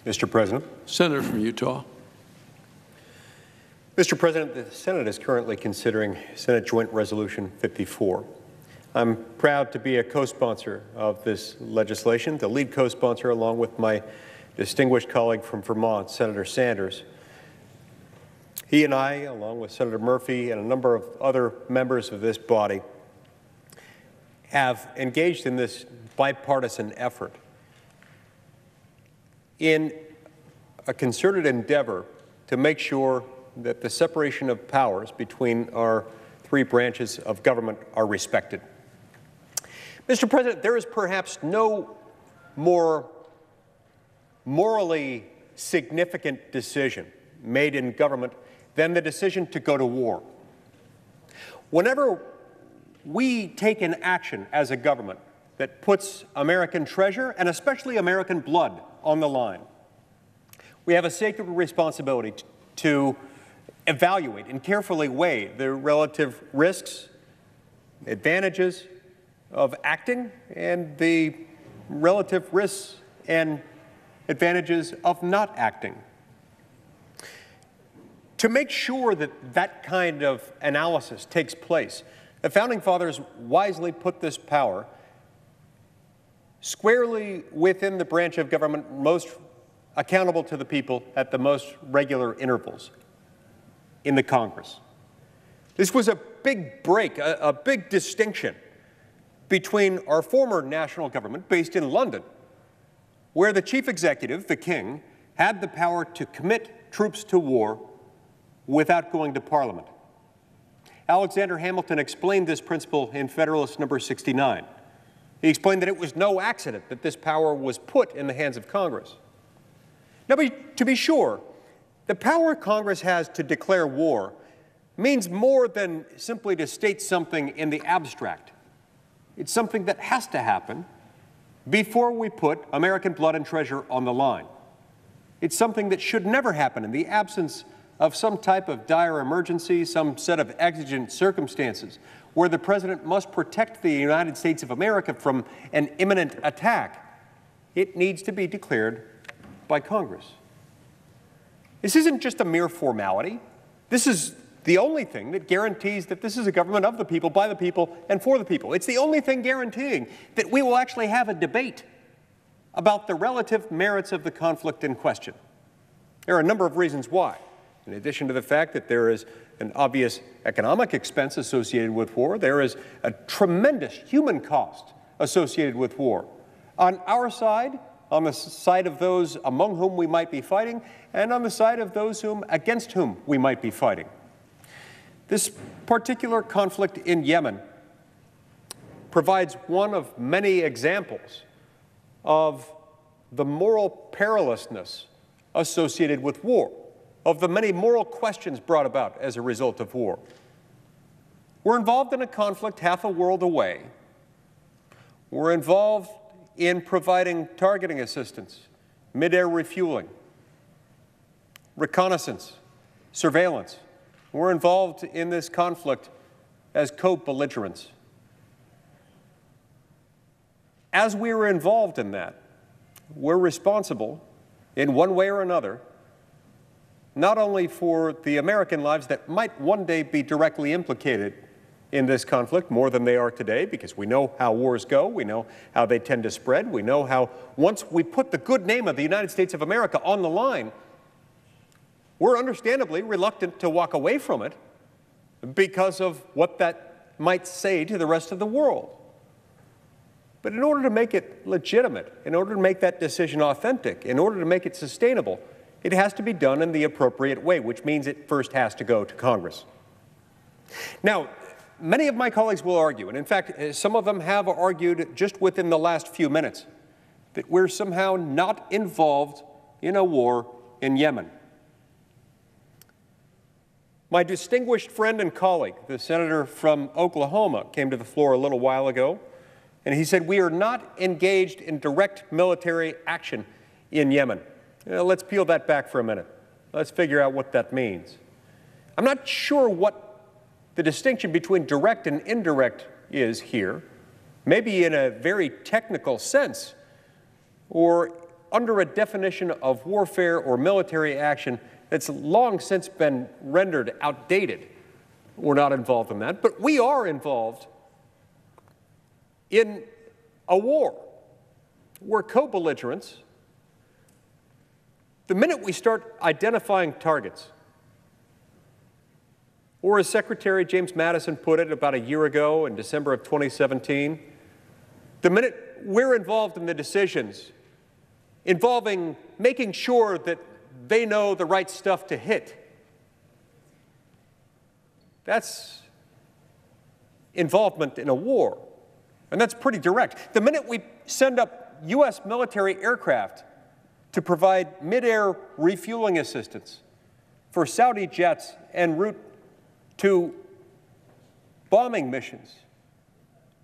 Mr. President. Senator from Utah. Mr. President, the Senate is currently considering Senate Joint Resolution 54. I'm proud to be a co-sponsor of this legislation, the lead co-sponsor along with my distinguished colleague from Vermont, Senator Sanders. He and I, along with Senator Murphy and a number of other members of this body, have engaged in this bipartisan effort in a concerted endeavor to make sure that the separation of powers between our three branches of government are respected. Mr. President, there is perhaps no more morally significant decision made in government than the decision to go to war. Whenever we take an action as a government that puts American treasure and especially American blood on the line, we have a sacred responsibility to evaluate and carefully weigh the relative risks, advantages of acting, and the relative risks and advantages of not acting. To make sure that that kind of analysis takes place, the Founding Fathers wisely put this power squarely within the branch of government most accountable to the people at the most regular intervals, in the Congress. This was a big break, a big distinction between our former national government based in London, where the chief executive, the king, had the power to commit troops to war without going to Parliament. Alexander Hamilton explained this principle in Federalist number 69. He explained that it was no accident that this power was put in the hands of Congress. Now, to be sure, the power Congress has to declare war means more than simply to state something in the abstract. It's something that has to happen before we put American blood and treasure on the line. It's something that should never happen in the absence of some type of dire emergency, some set of exigent circumstances where the President must protect the United States of America from an imminent attack. It needs to be declared by Congress. This isn't just a mere formality. This is the only thing that guarantees that this is a government of the people, by the people, and for the people. It's the only thing guaranteeing that we will actually have a debate about the relative merits of the conflict in question. There are a number of reasons why. In addition to the fact that there is an obvious economic expense associated with war, there is a tremendous human cost associated with war. On our side, on the side of those among whom we might be fighting, and on the side of those against whom we might be fighting. This particular conflict in Yemen provides one of many examples of the moral perilousness associated with war, of the many moral questions brought about as a result of war. We're involved in a conflict half a world away. We're involved in providing targeting assistance, mid-air refueling, reconnaissance, surveillance. We're involved in this conflict as co-belligerents. As we are involved in that, we're responsible in one way or another, not only for the American lives that might one day be directly implicated in this conflict more than they are today, because we know how wars go, we know how they tend to spread, we know how once we put the good name of the United States of America on the line, we're understandably reluctant to walk away from it because of what that might say to the rest of the world. But in order to make it legitimate, in order to make that decision authentic, in order to make it sustainable, it has to be done in the appropriate way, which means it first has to go to Congress. Now, many of my colleagues will argue, and in fact, some of them have argued just within the last few minutes, that we're somehow not involved in a war in Yemen. My distinguished friend and colleague, the senator from Oklahoma, came to the floor a little while ago, and he said, we are not engaged in direct military action in Yemen. Let's peel that back for a minute. Let's figure out what that means. I'm not sure what the distinction between direct and indirect is here, maybe in a very technical sense, or under a definition of warfare or military action that's long since been rendered outdated. We're not involved in that, but we are involved in a war. We're co-belligerents. The minute we start identifying targets, or as Secretary James Madison put it about a year ago in December of 2017, the minute we're involved in the decisions involving making sure that they know the right stuff to hit, that's involvement in a war. And that's pretty direct. The minute we send up U.S. military aircraft to provide mid-air refueling assistance for Saudi jets en route to bombing missions,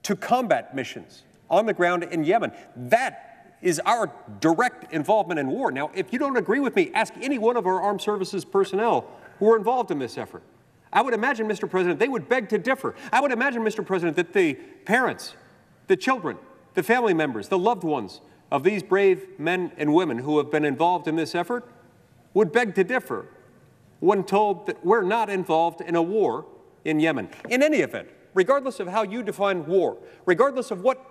to combat missions on the ground in Yemen, that is our direct involvement in war. Now, if you don't agree with me, ask any one of our armed services personnel who are involved in this effort. I would imagine, Mr. President, they would beg to differ. I would imagine, Mr. President, that the parents, the children, the family members, the loved ones of these brave men and women who have been involved in this effort would beg to differ when told that we're not involved in a war in Yemen. In any event, regardless of how you define war, regardless of what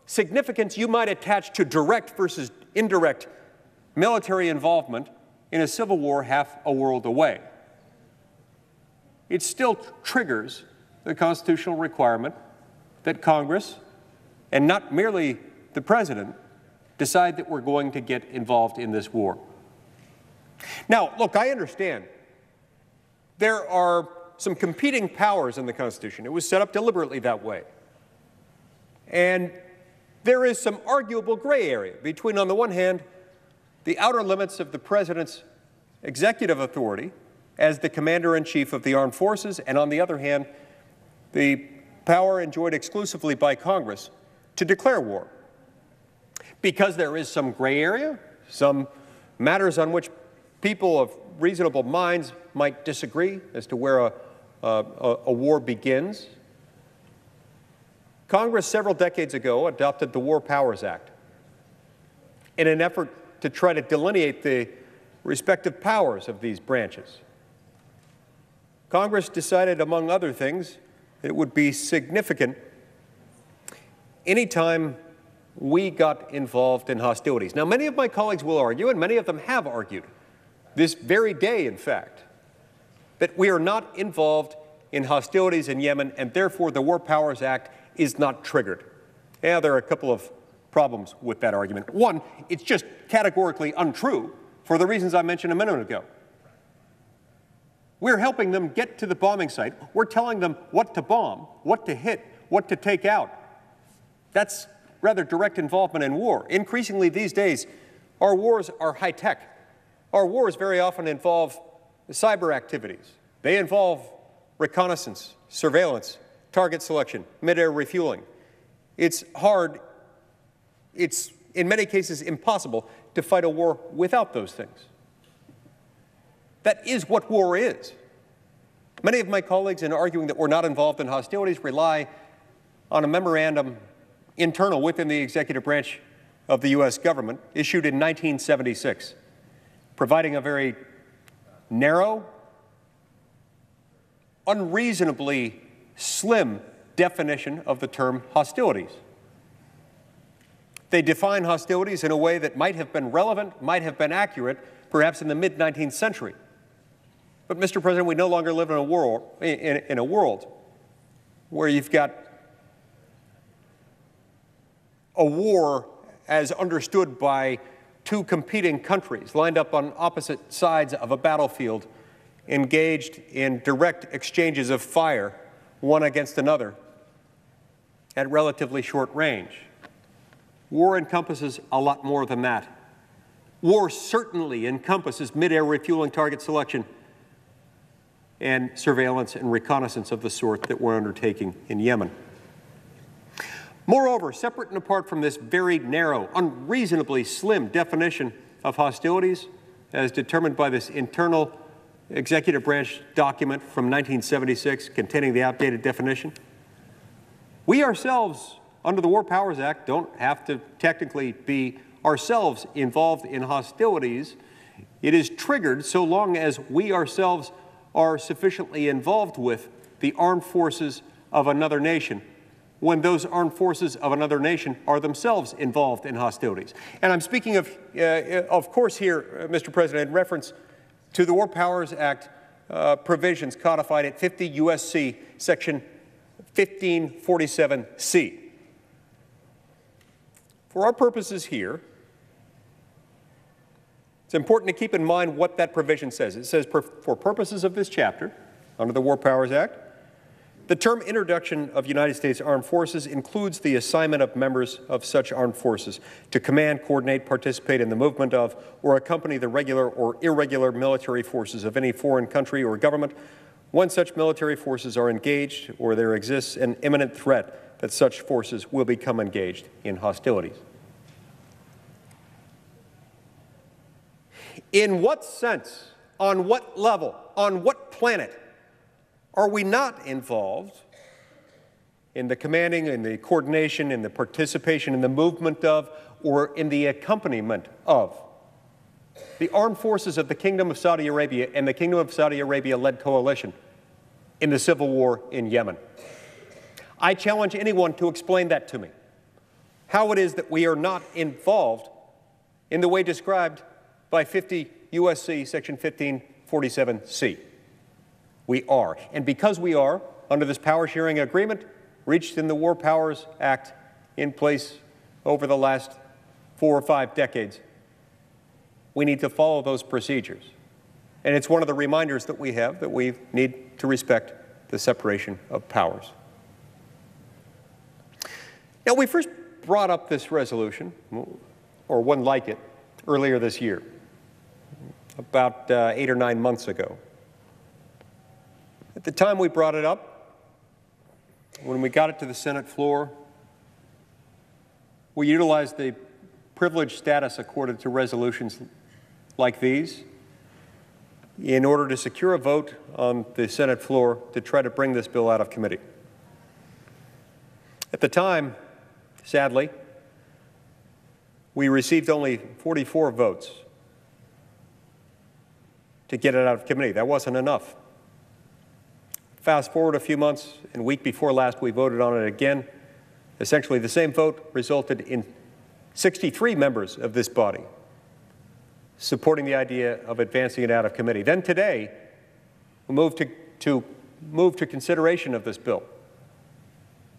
significance you might attach to direct versus indirect military involvement in a civil war half a world away, it still triggers the constitutional requirement that Congress, and not merely the President, decide that we're going to get involved in this war. Now, look, I understand there are some competing powers in the Constitution. It was set up deliberately that way. And there is some arguable gray area between, on the one hand, the outer limits of the President's executive authority as the Commander-in-Chief of the Armed Forces, and on the other hand, the power enjoyed exclusively by Congress to declare war. Because there is some gray area, some matters on which people of reasonable minds might disagree as to where a war begins, Congress several decades ago adopted the War Powers Act in an effort to try to delineate the respective powers of these branches. Congress decided, among other things, that it would be significant anytime we got involved in hostilities. Now, many of my colleagues will argue, and many of them have argued, this very day, in fact, that we are not involved in hostilities in Yemen, and therefore the War Powers Act is not triggered. Yeah, there are a couple of problems with that argument. One, it's just categorically untrue for the reasons I mentioned a minute ago. We're helping them get to the bombing site. We're telling them what to bomb, what to hit, what to take out. That's rather direct involvement in war. Increasingly these days, our wars are high-tech. Our wars very often involve cyber activities. They involve reconnaissance, surveillance, target selection, mid-air refueling. It's hard, it's in many cases impossible to fight a war without those things. That is what war is. Many of my colleagues, in arguing that we're not involved in hostilities, rely on a memorandum internal within the executive branch of the U.S. government, issued in 1976, providing a very narrow, unreasonably slim definition of the term hostilities. They define hostilities in a way that might have been relevant, might have been accurate, perhaps in the mid-19th century. But, Mr. President, we no longer live in a world where you've got a war as understood by two competing countries lined up on opposite sides of a battlefield, engaged in direct exchanges of fire, one against another, at relatively short range. War encompasses a lot more than that. War certainly encompasses mid-air refueling, target selection, and surveillance and reconnaissance of the sort that we're undertaking in Yemen. Moreover, separate and apart from this very narrow, unreasonably slim definition of hostilities, as determined by this internal executive branch document from 1976 containing the outdated definition, we ourselves, under the War Powers Act, don't have to technically be ourselves involved in hostilities, it is triggered so long as we ourselves are sufficiently involved with the armed forces of another nation, when those armed forces of another nation are themselves involved in hostilities. And I'm speaking of course here, Mr. President, in reference to the War Powers Act provisions codified at 50 U.S.C. Section 1547C. For our purposes here, it's important to keep in mind what that provision says. It says, for purposes of this chapter, under the War Powers Act, the term introduction of United States Armed Forces includes the assignment of members of such armed forces to command, coordinate, participate in the movement of, or accompany the regular or irregular military forces of any foreign country or government when such military forces are engaged or there exists an imminent threat that such forces will become engaged in hostilities. In what sense, on what level, on what planet are we not involved in the commanding, in the coordination, in the participation, in the movement of, or in the accompaniment of the armed forces of the Kingdom of Saudi Arabia and the Kingdom of Saudi Arabia-led coalition in the civil war in Yemen? I challenge anyone to explain that to me, how it is that we are not involved in the way described by 50 U.S.C. Section 1547C. We are. And because we are, under this power-sharing agreement reached in the War Powers Act in place over the last 4 or 5 decades, we need to follow those procedures. And it's one of the reminders that we have that we need to respect the separation of powers. Now, we first brought up this resolution, or one like it, earlier this year, about 8 or 9 months ago. At the time we brought it up, when we got it to the Senate floor, we utilized the privileged status accorded to resolutions like these in order to secure a vote on the Senate floor to try to bring this bill out of committee. At the time, sadly, we received only 44 votes to get it out of committee. That wasn't enough. Fast forward a few months, and week before last, we voted on it again. Essentially, the same vote resulted in 63 members of this body supporting the idea of advancing it out of committee. Then today, we moved to consideration of this bill.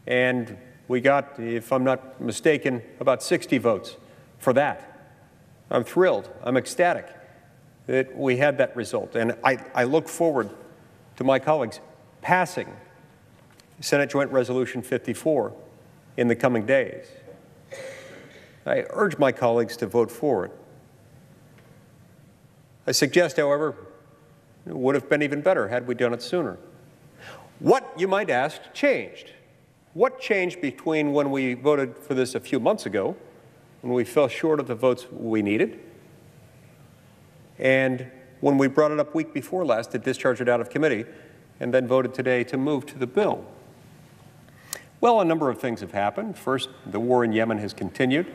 And we got, if I'm not mistaken, about 60 votes for that. I'm thrilled. I'm ecstatic that we had that result. And I look forward to my colleagues passing Senate Joint Resolution 54 in the coming days. I urge my colleagues to vote for it. I suggest, however, it would have been even better had we done it sooner. What, you might ask, changed? What changed between when we voted for this a few months ago, when we fell short of the votes we needed, and when we brought it up week before last to discharge it out of committee, and then voted today to move to the bill? Well, a number of things have happened. First, the war in Yemen has continued.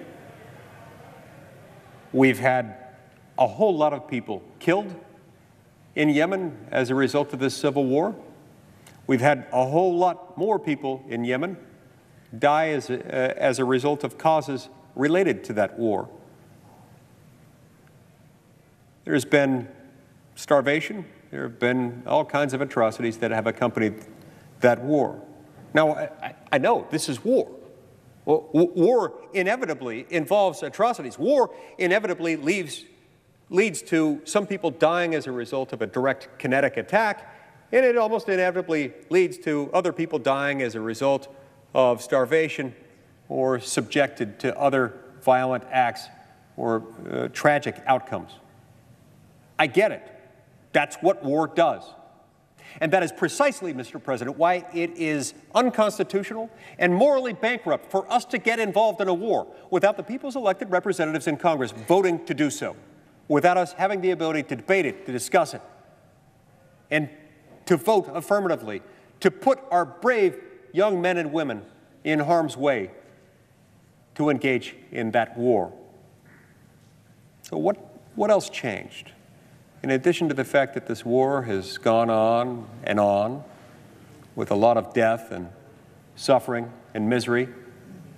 We've had a whole lot of people killed in Yemen as a result of this civil war. We've had a whole lot more people in Yemen die as a result of causes related to that war. There's been starvation. There have been all kinds of atrocities that have accompanied that war. Now, I know this is war. Well, war inevitably involves atrocities. War inevitably leads to some people dying as a result of a direct kinetic attack, and it almost inevitably leads to other people dying as a result of starvation or subjected to other violent acts or tragic outcomes. I get it. That's what war does. And that is precisely, Mr. President, why it is unconstitutional and morally bankrupt for us to get involved in a war without the people's elected representatives in Congress voting to do so, without us having the ability to debate it, to discuss it, and to vote affirmatively, to put our brave young men and women in harm's way to engage in that war. So what else changed? In addition to the fact that this war has gone on with a lot of death and suffering and misery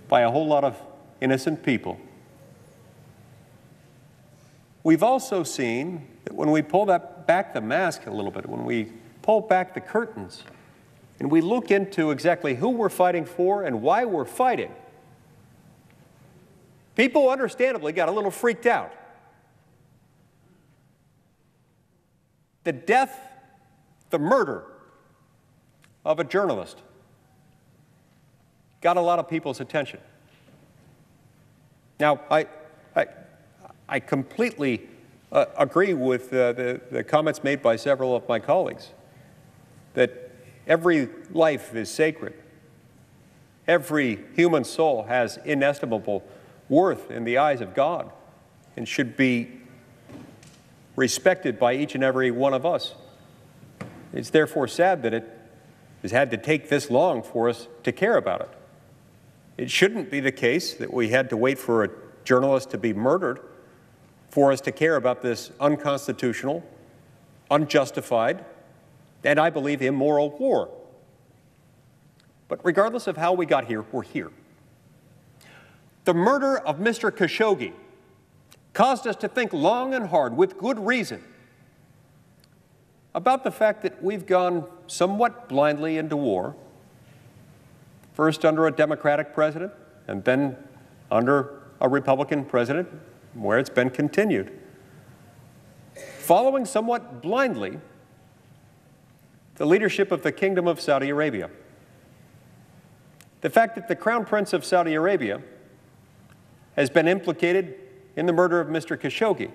by a whole lot of innocent people, we've also seen that when we pull back the mask a little bit, when we pull back the curtains and we look into exactly who we're fighting for and why we're fighting, people understandably got a little freaked out. The death, the murder of a journalist got a lot of people's attention. Now, I completely agree with the comments made by several of my colleagues that every life is sacred. Every human soul has inestimable worth in the eyes of God and should be respected by each and every one of us. It's therefore sad that it has had to take this long for us to care about it. It shouldn't be the case that we had to wait for a journalist to be murdered for us to care about this unconstitutional, unjustified, and I believe immoral war. But regardless of how we got here, we're here. The murder of Mr. Khashoggi caused us to think long and hard, with good reason, about the fact that we've gone somewhat blindly into war, first under a Democratic president and then under a Republican president, where it's been continued. Following somewhat blindly the leadership of the Kingdom of Saudi Arabia. The fact that the Crown Prince of Saudi Arabia has been implicated in the murder of Mr. Khashoggi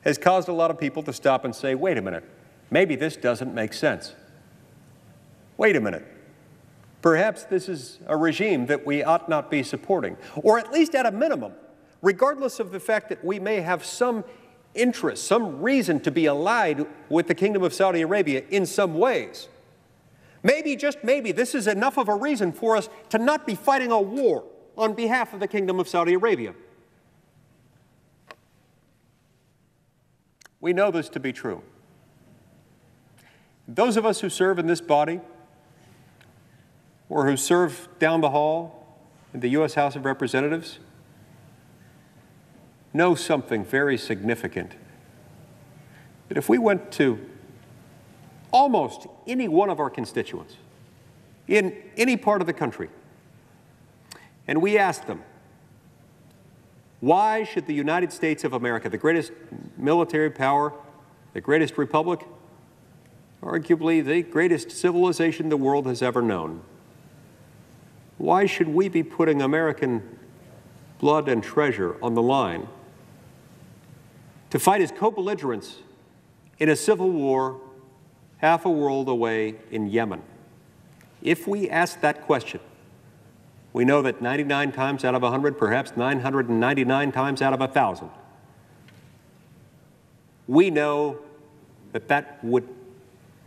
has caused a lot of people to stop and say, wait a minute, maybe this doesn't make sense. Wait a minute. Perhaps this is a regime that we ought not be supporting, or at least at a minimum, regardless of the fact that we may have some interest, some reason to be allied with the Kingdom of Saudi Arabia in some ways. Maybe, just maybe, this is enough of a reason for us to not be fighting a war on behalf of the Kingdom of Saudi Arabia. We know this to be true. Those of us who serve in this body or who serve down the hall in the U.S. House of Representatives know something very significant. That if we went to almost any one of our constituents in any part of the country and we asked them, why should the United States of America, the greatest military power, the greatest republic, arguably the greatest civilization the world has ever known, why should we be putting American blood and treasure on the line to fight as co-belligerents in a civil war half a world away in Yemen? If we ask that question, we know that 99 times out of 100, perhaps 999 times out of 1,000, we know that that would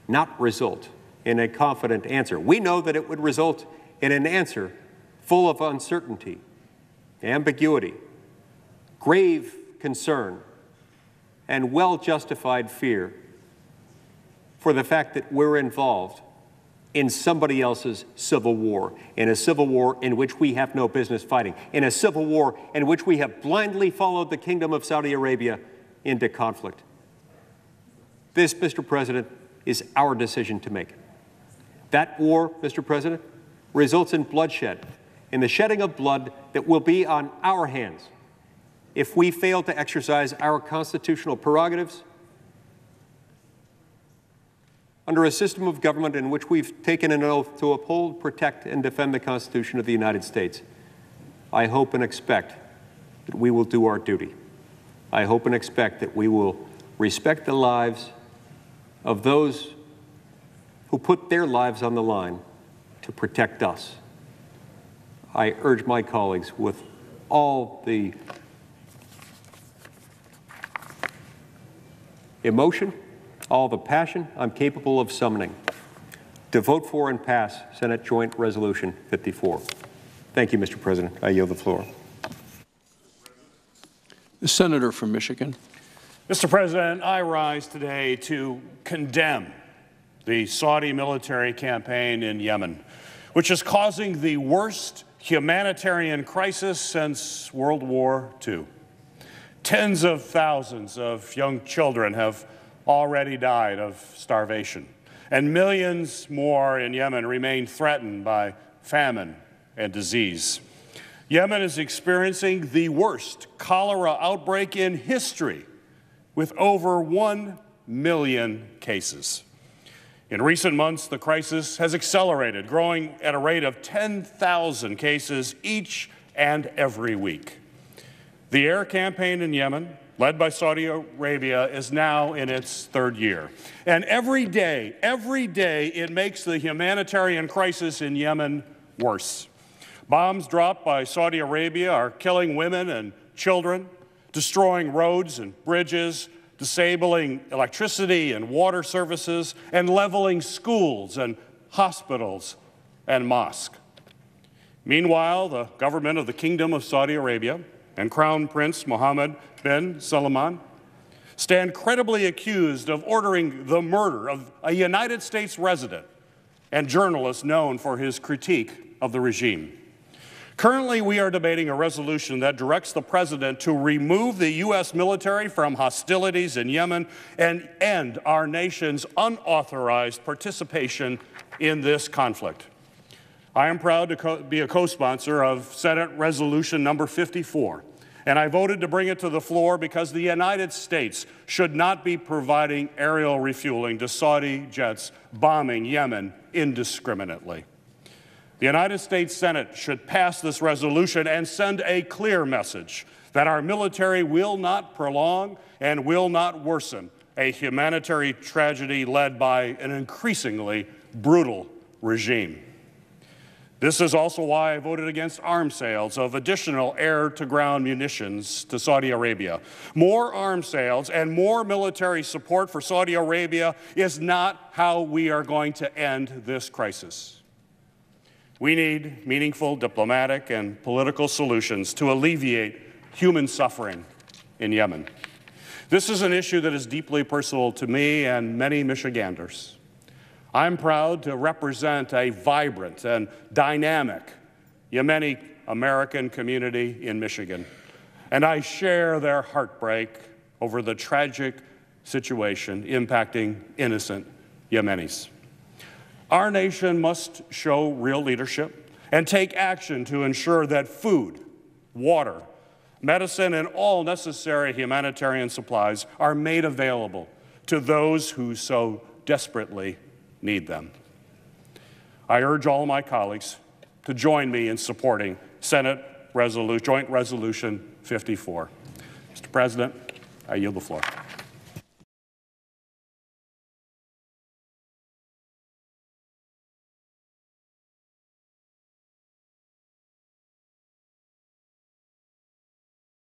not result in a confident answer. We know that it would result in an answer full of uncertainty, ambiguity, grave concern, and well-justified fear for the fact that we're involved in somebody else's civil war, in a civil war in which we have no business fighting, in a civil war in which we have blindly followed the Kingdom of Saudi Arabia into conflict. This, Mr. President, is our decision to make. That war, Mr. President, results in bloodshed, in the shedding of blood that will be on our hands if we fail to exercise our constitutional prerogatives under a system of government in which we've taken an oath to uphold, protect, and defend the Constitution of the United States. I hope and expect that we will do our duty. I hope and expect that we will respect the lives of those who put their lives on the line to protect us. I urge my colleagues with all the emotion, all the passion I'm capable of summoning to vote for and pass Senate Joint Resolution 54. Thank you, Mr. President. I yield the floor. The senator from Michigan. Mr. President, I rise today to condemn the Saudi military campaign in Yemen, which is causing the worst humanitarian crisis since World War II. Tens of thousands of young children have already died of starvation, and millions more in Yemen remain threatened by famine and disease. Yemen is experiencing the worst cholera outbreak in history, with over 1 million cases. In recent months, the crisis has accelerated, growing at a rate of 10,000 cases each and every week. The air campaign in Yemen, led by Saudi Arabia, is now in its third year. And every day, it makes the humanitarian crisis in Yemen worse. Bombs dropped by Saudi Arabia are killing women and children, destroying roads and bridges, disabling electricity and water services, and leveling schools and hospitals and mosques. Meanwhile, the government of the Kingdom of Saudi Arabia and Crown Prince Mohammed bin Salman stand credibly accused of ordering the murder of a United States resident and journalist known for his critique of the regime. Currently, we are debating a resolution that directs the president to remove the U.S. military from hostilities in Yemen and end our nation's unauthorized participation in this conflict. I am proud to be a co-sponsor of Senate Resolution number 54, and I voted to bring it to the floor because the United States should not be providing aerial refueling to Saudi jets bombing Yemen indiscriminately. The United States Senate should pass this resolution and send a clear message that our military will not prolong and will not worsen a humanitarian tragedy led by an increasingly brutal regime. This is also why I voted against arms sales of additional air-to-ground munitions to Saudi Arabia. More arms sales and more military support for Saudi Arabia is not how we are going to end this crisis. We need meaningful diplomatic and political solutions to alleviate human suffering in Yemen. This is an issue that is deeply personal to me and many Michiganders. I'm proud to represent a vibrant and dynamic Yemeni American community in Michigan, and I share their heartbreak over the tragic situation impacting innocent Yemenis. Our nation must show real leadership and take action to ensure that food, water, medicine, and all necessary humanitarian supplies are made available to those who so desperately need them. I urge all my colleagues to join me in supporting Senate Joint Resolution 54. Mr. President, I yield the floor.